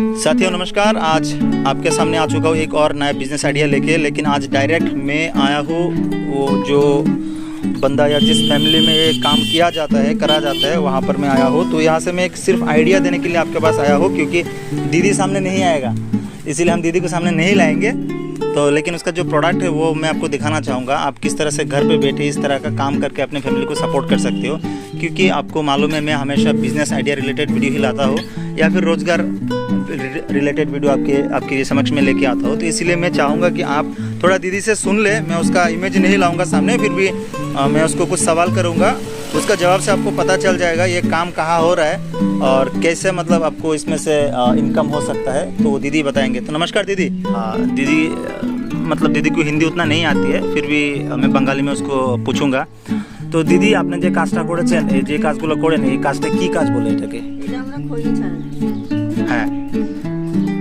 साथियों नमस्कार। आज आपके सामने आ चुका हूँ एक और नया बिजनेस आइडिया लेके। लेकिन आज डायरेक्ट मैं आया हूँ वो जो बंदा या जिस फैमिली में ये काम किया जाता है, करा जाता है, वहाँ पर मैं आया हूँ। तो यहाँ से मैं एक सिर्फ आइडिया देने के लिए आपके पास आया हूँ, क्योंकि दीदी सामने नहीं आएगा, इसीलिए हम दीदी को सामने नहीं लाएंगे। तो लेकिन उसका जो प्रोडक्ट है वो मैं आपको दिखाना चाहूँगा। आप किस तरह से घर पे बैठे इस तरह का काम करके अपने फैमिली को सपोर्ट कर सकते हो, क्योंकि आपको मालूम है मैं हमेशा बिजनेस आइडिया रिलेटेड वीडियो ही लाता हूँ या फिर रोज़गार रिलेटेड वीडियो आपके समक्ष में लेके आता हूँ। तो इसीलिए मैं चाहूँगा कि आप थोड़ा दीदी से सुन ले। मैं उसका इमेज नहीं लाऊंगा सामने, फिर भी मैं उसको कुछ सवाल करूँगा, उसका जवाब से आपको पता चल जाएगा ये काम कहाँ हो रहा है और कैसे मतलब आपको इसमें से इनकम हो सकता है। तो वो दीदी बताएंगे। तो नमस्कार दीदी। दीदी मतलब दीदी को हिंदी उतना नहीं आती है, फिर भी मैं बंगाली में उसको पूछूंगा। तो दीदी आपने যে কাজটা করেছেন, এই যে কাজগুলো করেন, এই কাজটা কি কাজ বলে এটাকে? এটা আমরা খৈনি ছাড়া। হ্যাঁ,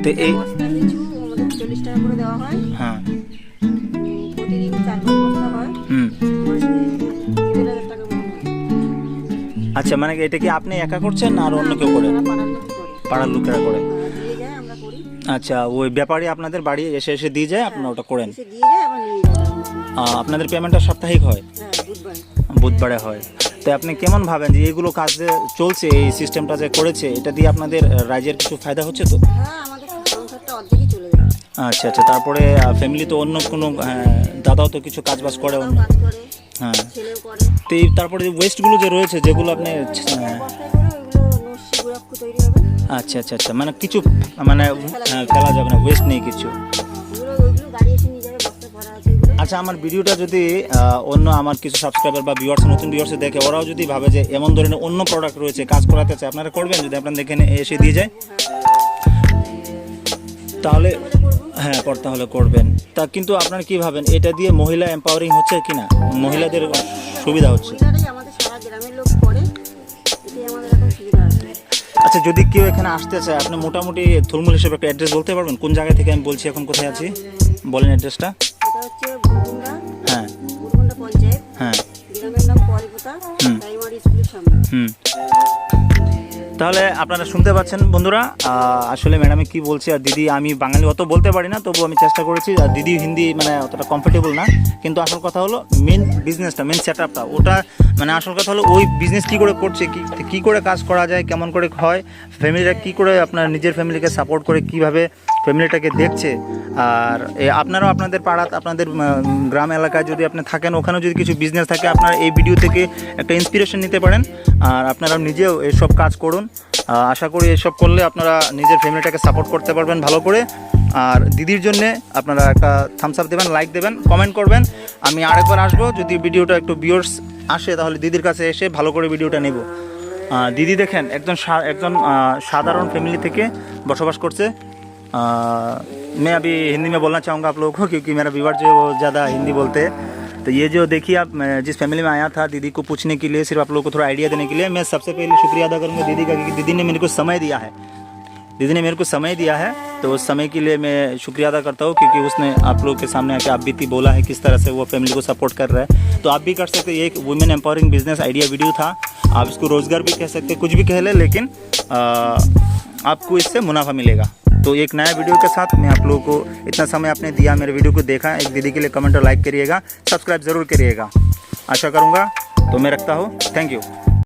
তো এই বস্তা পিছু আমাদের 40 টাকা করে দেওয়া হয়। হ্যাঁ, প্রতিদিন 4-5 বস্তা হয়। মাসে 3000 টাকা মতো হয়। আচ্ছা, মানে এটা কি আপনি একা করছেন না আর অন্য কেউ করে? আমরা পাড়ার লোক করি। পাড়ার লোকেরা করে। দিয়ে যায় আমরা করি। আচ্ছা, ওই ব্যাপারী আপনাদের বাড়ি এসে এসে দিয়ে যায়, আপনারা ওটা করেন? এসে দিয়ে যায় আবার নিয়ে যায়। আপনাদের পেমেন্টটা সাপ্তাহিক হয়? হ্যাঁ, বুধবারে। বুধবারে হয়। তো আপনি কেমন ভাবেন যে এইগুলো কাজ যে চলছে, এই সিস্টেমটা যে করেছে, এটা দিয়ে আপনাদের রাজ্যের কিছু ফায়দা হচ্ছে তো? হ্যাঁ, আমাদের সংসারটা অর্ধেকই চলে যায়। আচ্ছা আচ্ছা, তারপরে ফ্যামিলি তো অন্য কোনো দাদাও তো কিছু কাজ বাজ করে অন্য? কাজ করে, হ্যাঁ। ছেলেও করে। তো তারপরে যে ওয়েস্টগুলো যে রয়েছে যেগুলো আপনি বস্তায় করে ওইগুলো নস্যি গুঁড়াক্ষু তৈরি হবে। আচ্ছা আচ্ছা আচ্ছা, মানে কিছু মানে ফেলা যাবে না, ওয়েস্ট নেই কিছু? ওইগুলো গাড়ি এসে নিয়ে যাবে, বস্তা ভরা আছে ওইগুলো। আচ্ছা, আমার ভিডিওটা যদি অন্য আমার কিছু সাবস্ক্রাইবার বা ভিউয়ার্স, নতুন ভিউয়ার্স দেখে, ওরাও যদি ভাবে যে এমন ধরনের অন্য প্রোডাক্ট রয়েছে কাজ করাতে চায়, আপনারা করবেন যদি আপনাদের এখানে এসে দিয়ে যায়? তাহলে হ্যাঁ, তাহলে করবেন। তা কিন্তু আপনারা কি ভাবেন এটা দিয়ে মহিলা এম্পাওয়ারিং হচ্ছে কি না, মহিলাদের সুবিধা হচ্ছে? মহিলারাই আমাদের সারা গ্রামের লোক করে, এটাই আমাদের এখন সুবিধা আছে। আচ্ছা, যদি কেউ এখানে আসতে চায়, আপনি মোটামুটি থুলমূল হিসেবে একটা অ্যাড্রেস বলতে পারবেন? কোন জায়গা থেকে আমি বলছি, এখন কোথায় আছি বলেন অ্যাড্রেসটা। এটা হচ্ছে বুরগুন্ডা। হ্যাঁ, বুরগুন্ডা পঞ্চায়েত। হ্যাঁ, গ্রামের নাম পরিপোতা, প্রাইমারি স্কুলের সামনে। তাহলে আপনারা শুনতে পাচ্ছেন বন্ধুরা, আসলে ম্যাডামে কি বলছে। আর দিদি, আমি বাঙালি অত বলতে পারি না, তবু আমি চেষ্টা করেছি। আর দিদি হিন্দি মানে অতটা কমফোর্টেবল না, কিন্তু আসল কথা হলো মেন বিজনেসটা, মেন সেট আপটা ওটা, মানে আসল কথা হলো ওই বিজনেস কী করে করছে, কী করে কাজ করা যায়, কেমন করে হয়, ফ্যামিলিটা কী করে আপনার নিজের ফ্যামিলিকে সাপোর্ট করে কীভাবে ফ্যামিলিটাকে দেখছে। আর আপনারাও আপনাদের পাড়াত, আপনাদের গ্রাম এলাকায় যদি আপনি থাকেন, ওখানেও যদি কিছু বিজনেস থাকে, আপনারা এই ভিডিও থেকে একটা ইন্সপিরেশন নিতে পারেন। আর আপনারা নিজেও এইসব কাজ করুন। আশা করি এসব করলে আপনারা নিজের ফ্যামিলিটাকে সাপোর্ট করতে পারবেন ভালো করে। আর দিদির জন্যে আপনারা একটা থামস আপ দেবেন, লাইক দেবেন, কমেন্ট করবেন। আমি আরেকবার আসবো, যদি ভিডিওটা একটু ভিউয়ার্স আসে তাহলে দিদির কাছে এসে ভালো করে ভিডিওটা নেব। দিদি দেখেন একজন সাধারণ फैमिली থেকে बसवास করছে। मैं अभी हिंदी में बोलना चाहूँगा आप लोगों को, क्योंकि मेरा व्यूअर जो है वो ज़्यादा हिंदी बोलते हैं। तो ये जो देखिए आप, जिस फैमिली में आया था दीदी को पूछने के लिए, सिर्फ आप लोगों को थोड़ा आइडिया देने के लिए, मैं सबसे पहले शुक्रिया अदा करूँगा दीदी का, क्योंकि दीदी ने मेरे को समय दिया है। दीदी ने मेरे को समय दिया है, तो उस समय के लिए मैं शुक्रिया अदा करता हूँ, क्योंकि उसने आप लोगों के सामने आके आप बीती बोला है किस तरह से वो फैमिली को सपोर्ट कर रहा है। तो आप भी कर सकते। ये एक women empowering business idea video था। आप इसको रोज़गार भी कह सकते, कुछ भी कह लें, लेकिन आपको इससे मुनाफा मिलेगा। तो एक नया वीडियो के साथ मैं आप लोगों को, इतना समय आपने दिया मेरे वीडियो को देखा, एक दीदी के लिए कमेंट और लाइक करिएगा, सब्सक्राइब ज़रूर करिएगा, आशा करूँगा। तो मैं रखता हूँ, थैंक यू।